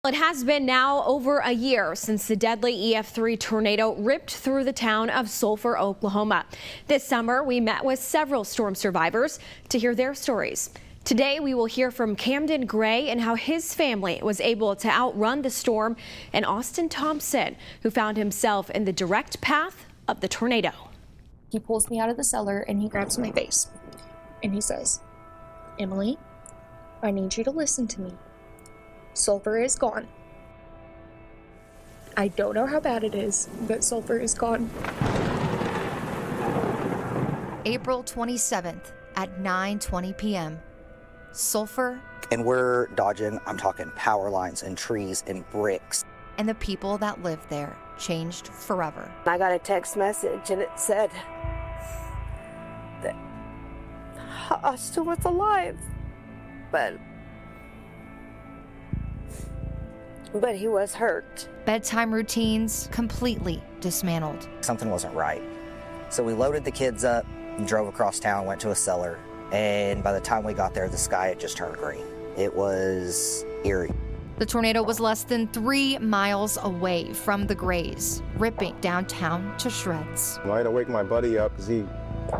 It has been now over a year since the deadly EF3 tornado ripped through the town of Sulphur, Oklahoma. This summer, we met with several storm survivors to hear their stories. Today, we will hear from Camden Gray and how his family was able to outrun the storm, and Austin Thompson, who found himself in the direct path of the tornado. He pulls me out of the cellar and he grabs my face and he says, "Emily, I need you to listen to me. Sulphur is gone. I don't know how bad it is, but Sulphur is gone." April 27th at 9:20 p.m. Sulphur. And we're dodging, I'm talking power lines and trees and bricks. And the people that lived there changed forever. I got a text message and it said that Austin was alive, but he was hurt. Bedtime routines completely dismantled. Something wasn't right. So we loaded the kids up and drove across town, went to a cellar, and by the time we got there, the sky had just turned green. It was eerie. The tornado was less than 3 miles away from the Grays, ripping downtown to shreds. I had to wake my buddy up because he,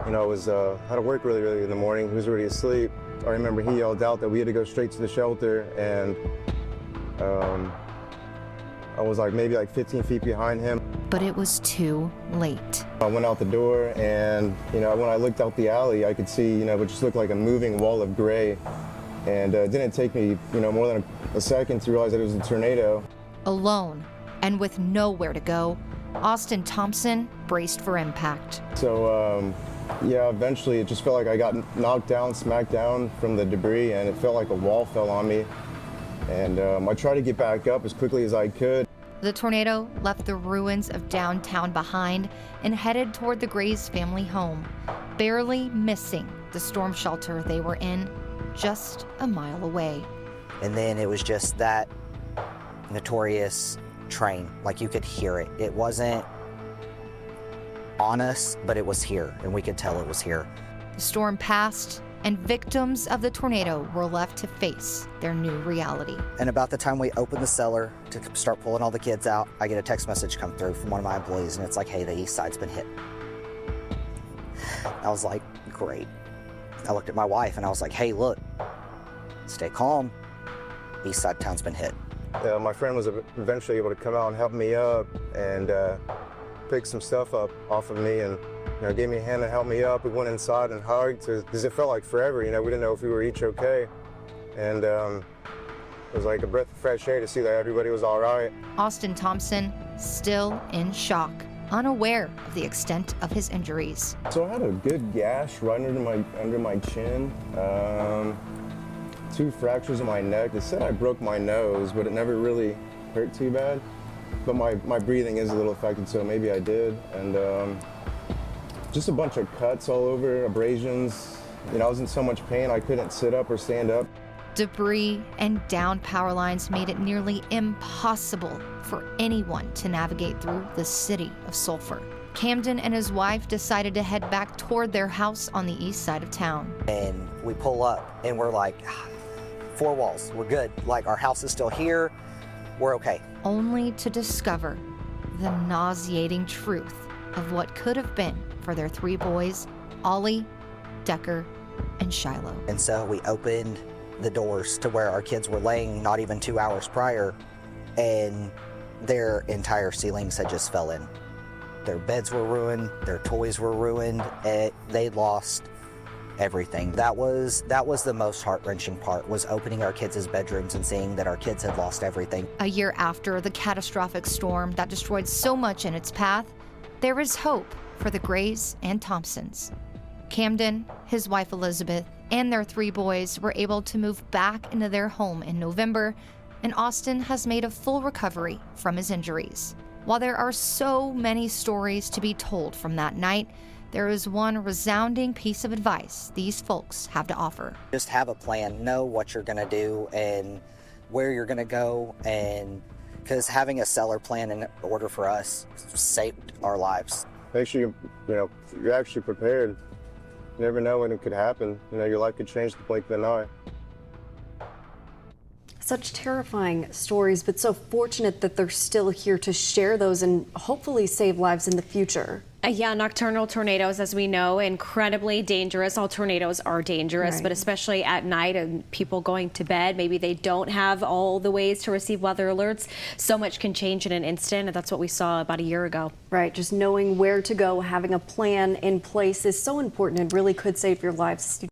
was had to work really early in the morning. He was already asleep. I remember he yelled out that we had to go straight to the shelter, and I was maybe 15 feet behind him. But it was too late. I went out the door, and when I looked out the alley, I could see what just looked like a moving wall of gray. And it didn't take me more than a second to realize that it was a tornado. Alone and with nowhere to go, Austin Thompson braced for impact. So eventually it just felt like I got knocked down, smacked down from the debris, and it felt like a wall fell on me. And I tried to get back up as quickly as I could. The tornado left the ruins of downtown behind and headed toward the Grays family home, barely missing the storm shelter they were in just a mile away. And then it was just that notorious train. You could hear it. It wasn't on us, but it was here, and we could tell it was here. The storm passed, and victims of the tornado were left to face their new reality. And about the time we opened the cellar to start pulling all the kids out, I get a text message come through from one of my employees, and it's like, "Hey, the east side's been hit." I was like, great. I looked at my wife and I was like, "Hey, look, stay calm. East side town's been hit." My friend was eventually able to come out and help me up and pick some stuff up off of me, and gave me a hand to help me up. We went inside and hugged because it felt like forever. We didn't know if we were each okay. And it was like a breath of fresh air to see that everybody was all right. Austin Thompson still in shock, unaware of the extent of his injuries. So I had a good gash right under my chin, 2 fractures in my neck. They said I broke my nose, but it never really hurt too bad. But my breathing is a little affected, so maybe I did. And just a bunch of cuts all over, abrasions. I was in so much pain I couldn't sit up or stand up. Debris and downed power lines made it nearly impossible for anyone to navigate through the city of Sulphur. Camden and his wife decided to head back toward their house on the east side of town. And we pull up and we're like, 4 walls, we're good. Our house is still here, we're okay. Only to discover the nauseating truth of what could have been for their 3 boys, Ollie, Decker, and Shiloh. And so we opened the doors to where our kids were laying not even 2 hours prior, and their entire ceilings had just fell in. Their beds were ruined, their toys were ruined, they lost everything. That was the most heart-wrenching part, was opening our kids' bedrooms and seeing that our kids had lost everything. A year after the catastrophic storm that destroyed so much in its path, there is hope for the Grays and Thompsons. Camden, his wife Elizabeth, and their 3 boys were able to move back into their home in November, and Austin has made a full recovery from his injuries. While there are so many stories to be told from that night, there is one resounding piece of advice these folks have to offer. Just have a plan, know what you're gonna do and where you're gonna go, and because having a cellar plan in order for us saved our lives. Make sure you're actually prepared. You never know when it could happen. Your life could change the blink of an eye. Such terrifying stories, but so fortunate that they're still here to share those and hopefully save lives in the future. Yeah, nocturnal tornadoes, as we know, incredibly dangerous. All tornadoes are dangerous, Right. but especially at night and people going to bed, maybe they don't have all the ways to receive weather alerts. So much can change in an instant, and that's what we saw about a year ago. Right, just knowing where to go, having a plan in place is so important and really could save your lives.